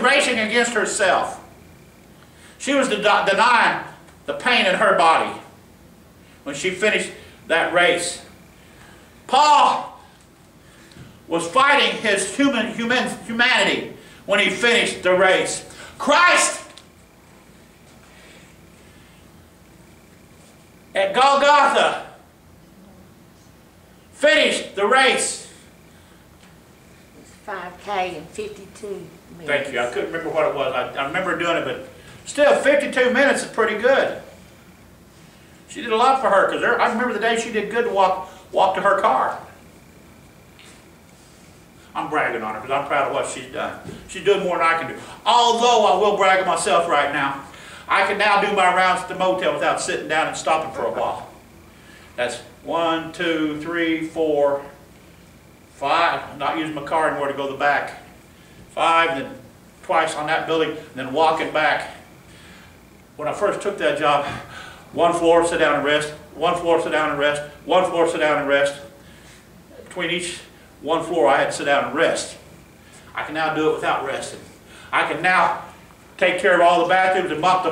racing against herself. She was denying the pain in her body when she finished that race. Paul was fighting his humanity when he finished the race. Christ at Golgotha finished the race. It's 5K in 52 minutes. Thank you. I couldn't remember what it was. I remember doing it, but still 52 minutes is pretty good. She did a lot for her, because I remember the day she did good to walk to her car. I'm bragging on her because I'm proud of what she's done. She's doing more than I can do. Although I will brag on myself right now. I can now do my rounds at the motel without sitting down and stopping for a while. That's 1, 2, 3, 4, 5. I'm not using my car anymore to go to the back. 5, and then twice on that building, and then walking back. When I first took that job, 1 floor, sit down and rest. 1 floor, sit down and rest. 1 floor, sit down and rest. Between each 1 floor, I had to sit down and rest. I can now do it without resting. I can now take care of all the bathrooms and mop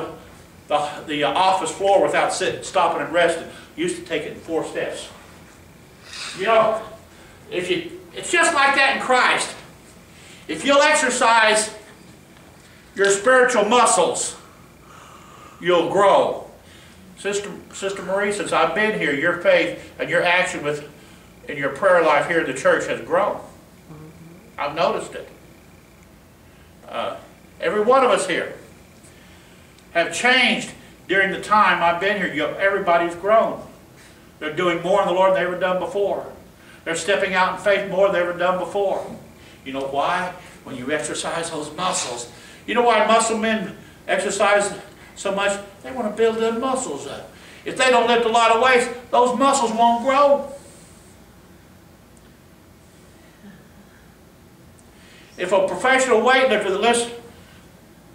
the office floor without stopping and resting. Used to take it in 4 steps. You know, it's just like that in Christ. If you'll exercise your spiritual muscles, you'll grow. Sister Marie, since I've been here, your faith and your action in your prayer life here in the church has grown. I've noticed it. Every one of us here have changed during the time I've been here. Everybody's grown. They're doing more in the Lord than they've ever done before. They're stepping out in faith more than they've ever done before. You know why? When you exercise those muscles. You know why muscle men exercise so much? They want to build their muscles up. If they don't lift a lot of weights, those muscles won't grow. If a professional weightlifter lists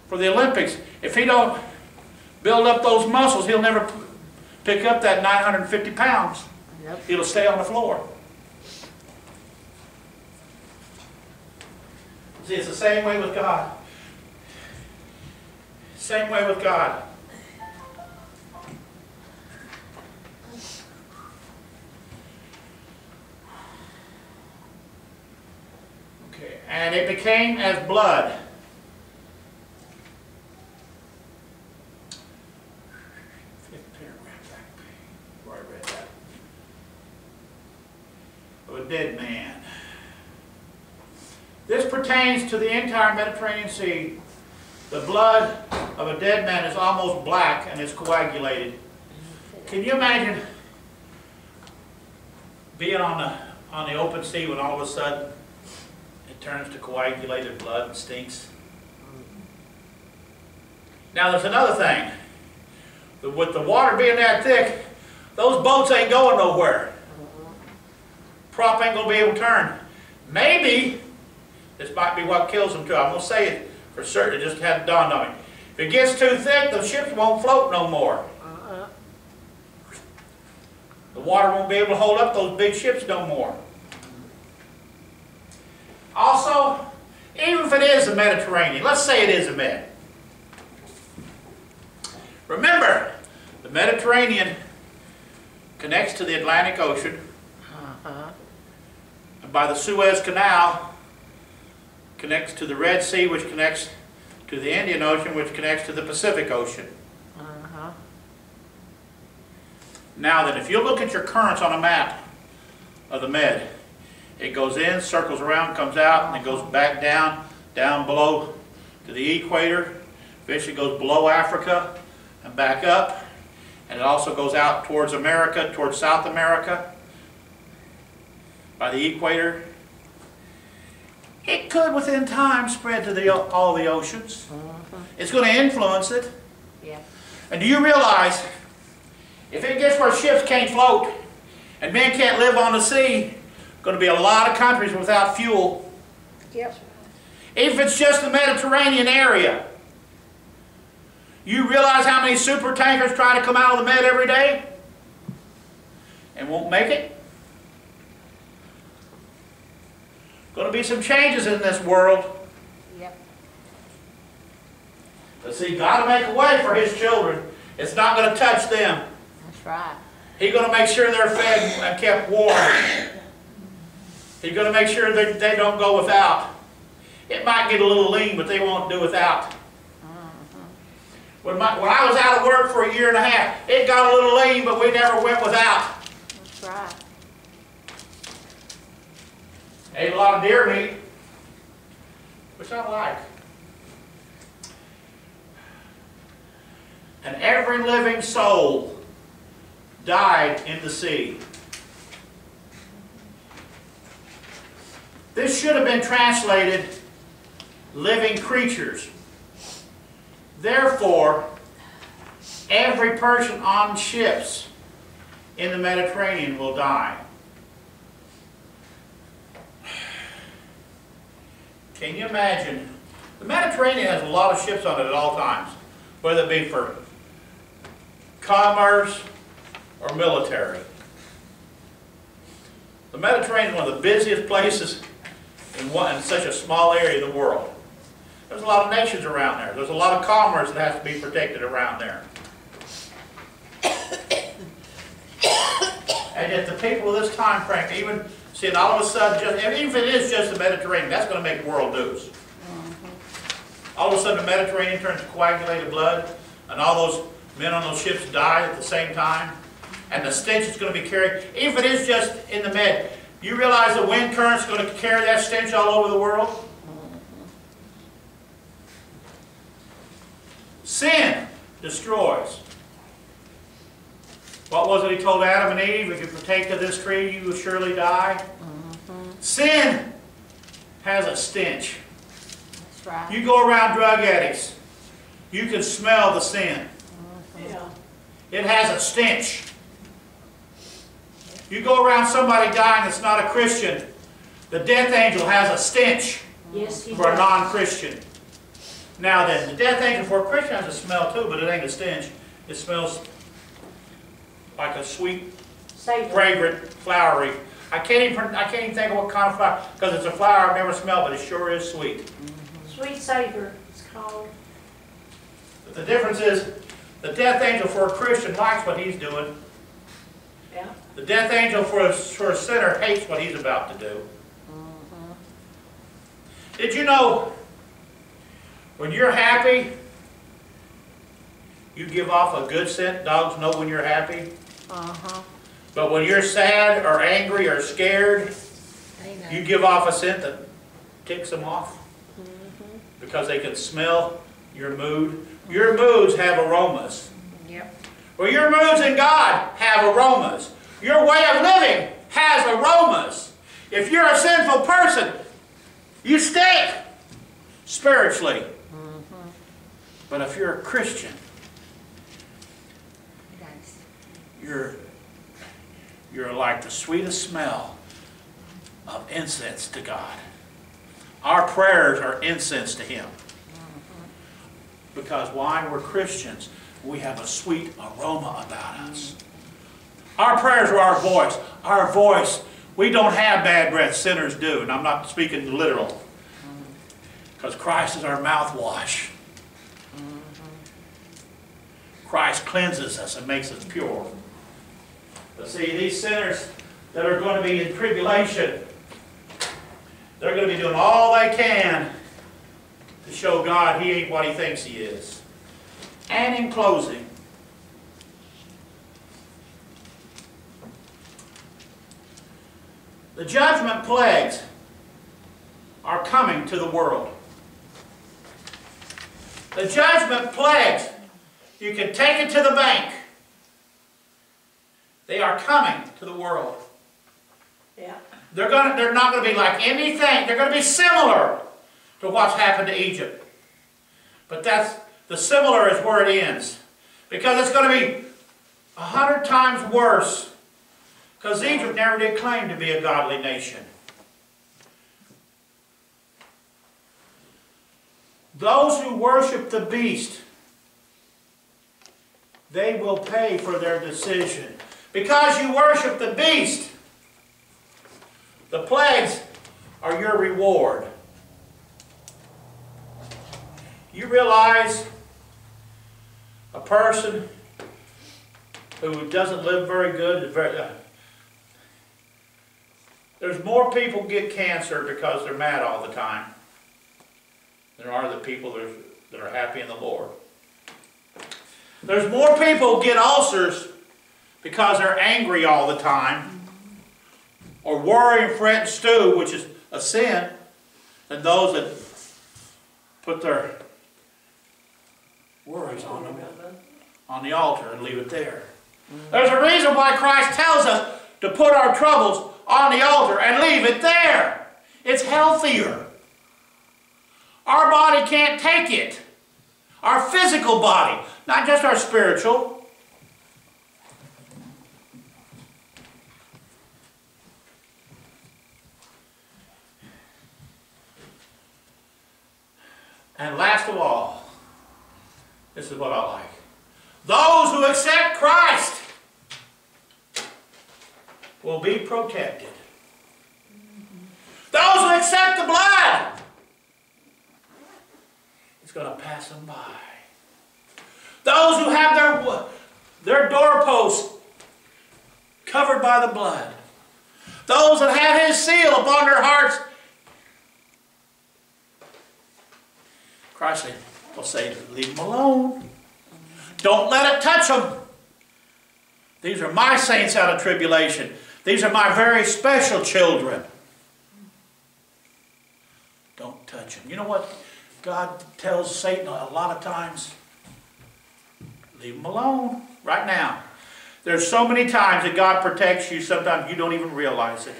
for the Olympics, if he don't build up those muscles, he'll never pick up that 950 pounds. Yep. He'll stay on the floor. See, it's the same way with God. Same way with God. Okay, and it became as blood. Fifth paragraph back where I read that. Of a dead man. This pertains to the entire Mediterranean Sea. The blood of a dead man is almost black and is coagulated. Can you imagine being on the open sea when all of a sudden it turns to coagulated blood and stinks? Now there's another thing. With the water being that thick, those boats ain't going nowhere. Prop ain't going to be able to turn. Maybe this might be what kills them too. I'm going to say it for certain. It just hadn't dawned on me. If it gets too thick, the ships won't float no more. The water won't be able to hold up those big ships no more. Also, even if it is the Mediterranean, let's say it is a Med. Remember, the Mediterranean connects to the Atlantic Ocean. And by the Suez Canal, connects to the Red Sea, which connects to the Indian Ocean, which connects to the Pacific Ocean. Now then, if you look at your currents on a map of the Med, it goes in, circles around, comes out, and it goes back down below to the equator. Eventually goes below Africa and back up. And it also goes out towards America, towards South America, by the equator. It could, within time, spread to all the oceans. It's going to influence it. Yeah. And do you realize, if it gets where ships can't float and men can't live on the sea, going to be a lot of countries without fuel. Yep. If it's just the Mediterranean area, you realize how many super tankers try to come out of the Med every day and won't make it? Going to be some changes in this world. Yep. But see, God will make a way for His children. It's not going to touch them. That's right. He's going to make sure they're fed and kept warm. He's going to make sure that they don't go without. It might get a little lean, but they won't do without. When I was out of work for a year and a half, it got a little lean, but we never went without. That's right. Ate a lot of deer meat, which I like. And every living soul died in the sea. This should have been translated living creatures. Therefore, every person on ships in the Mediterranean will die. Can you imagine? The Mediterranean has a lot of ships on it at all times, whether it be for commerce or military. The Mediterranean is one of the busiest places in such a small area of the world. There's a lot of nations around there. There's a lot of commerce that has to be protected around there. And yet the people of this time frame, even seeing all of a sudden, even if it is just the Mediterranean, that's going to make world news. All of a sudden the Mediterranean turns to coagulated blood, and all those men on those ships die at the same time, and the stench is going to be carried. Even if it is just in the Med, you realize the wind current is going to carry that stench all over the world? Sin destroys. What was it He told Adam and Eve? If you partake of this tree, you will surely die. Sin has a stench. That's right. You go around drug addicts, you can smell the sin. Yeah. It has a stench. You go around somebody dying that's not a Christian, the death angel has a stench. Yes, he For a does. non-Christian. Now then, the death angel for a Christian has a smell too, but it ain't a stench. It smells like a sweet, Savory. fragrant, flowery. I can't even think of what kind of flower, because it's a flower I've never smelled, but it sure is sweet. Sweet savor, it's called. But the difference is, the death angel for a Christian likes what he's doing. Yeah. The death angel for a sinner hates what he's about to do. Did you know, when you're happy, you give off a good scent? Dogs know when you're happy. But when you're sad or angry or scared, you give off a scent that ticks them off. Because they can smell your mood. Your moods have aromas. Yep. Well, your moods in God have aromas. Your way of living has aromas. If you're a sinful person, you stink spiritually. But if you're a Christian, you're like the sweetest smell of incense to God. Our prayers are incense to Him. Because why? We're Christians. We have a sweet aroma about us. Our prayers are our voice. Our voice. We don't have bad breath. Sinners do. And I'm not speaking literal. Because Christ is our mouthwash. Christ cleanses us and makes us pure. But see, these sinners that are going to be in tribulation, they're going to be doing all they can to show God He ain't what He thinks He is. And in closing, the judgment plagues are coming to the world. The judgment plagues, you can take it to the bank. They are coming to the world. Yeah. They're not going to be like anything. They're going to be similar to what's happened to Egypt. But the similar is where it ends. Because it's going to be 100 times worse. Because Egypt never did claim to be a godly nation. Those who worship the beast, they will pay for their decision. Because you worship the beast, the plagues are your reward. You realize a person who doesn't live very good, there's more people get cancer because they're mad all the time than there are the people that are happy in the Lord. There's more people get ulcers because they're angry all the time, or worry and fret and stew, which is a sin, than those that put their worries on the altar and leave it there. There's a reason why Christ tells us to put our troubles on the altar and leave it there. It's healthier. Our body can't take it. Our physical body, not just our spiritual. And last of all, this is what I like. Those who accept Christ will be protected. Those who accept the blood, it's going to pass them by. Those who have their doorposts covered by the blood. Those that have His seal upon their hearts. Christ will say, leave them alone. Don't let it touch them. These are my saints out of tribulation. These are my very special children. Don't touch them. You know what God tells Satan a lot of times? Leave them alone. Right now. There's so many times that God protects you, sometimes you don't even realize it.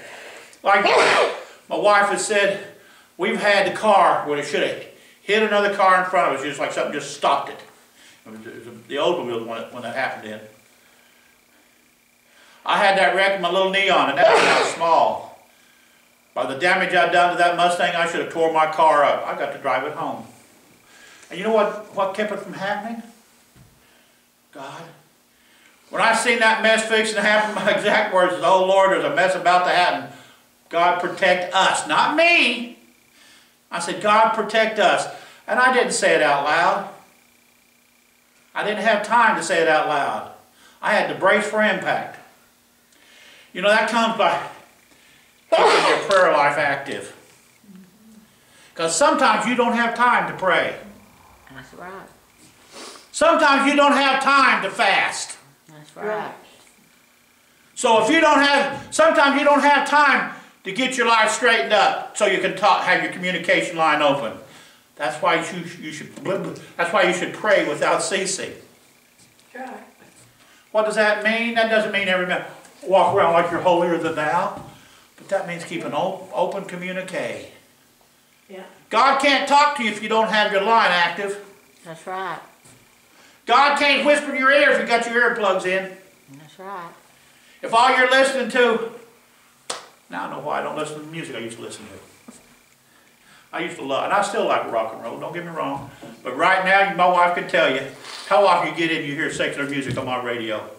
Like my wife has said, we've had the car when it should have hit another car in front of us, just like something just stopped it. It was the Oldsmobile when that happened in. I had that wreck with my little Neon, and that was now small. By the damage I'd done to that Mustang, I should have tore my car up. I got to drive it home. And you know what kept it from happening? God. When I seen that mess fixing to happen, my exact words was, oh Lord, there's a mess about to happen. God protect us, not me. I said, God protect us. And I didn't say it out loud. I didn't have time to say it out loud. I had to brace for impact. You know, that comes by keeping your prayer life active. Because sometimes you don't have time to pray. That's right. Sometimes you don't have time to fast. That's right. So if you don't have, sometimes you don't have time to get your life straightened up so you can talk, have your communication line open. That's why you should pray without ceasing. Right. What does that mean? That doesn't mean every man walk around like you're holier than thou. But that means keep an open communique. Yeah. God can't talk to you if you don't have your line active. That's right. God can't whisper in your ear if you got your earplugs in. That's right. If all you're listening to, now I know why I don't listen to the music I used to listen to. I used to love, and I still like rock and roll, don't get me wrong. But right now, my wife can tell you how often you get in and you hear secular music on my radio.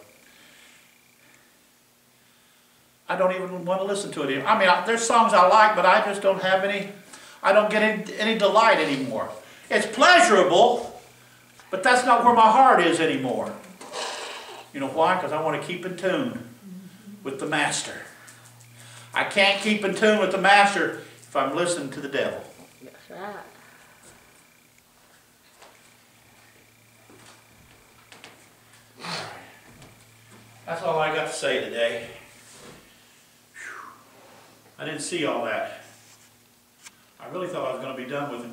I don't even want to listen to it anymore. I mean, there's songs I like, but I just don't have any, I don't get any delight anymore. It's pleasurable, but that's not where my heart is anymore. You know why? Because I want to keep in tune with the Master. I can't keep in tune with the Master if I'm listening to the devil. That's right. That's all I got to say today. I didn't see all that. I really thought I was going to be done with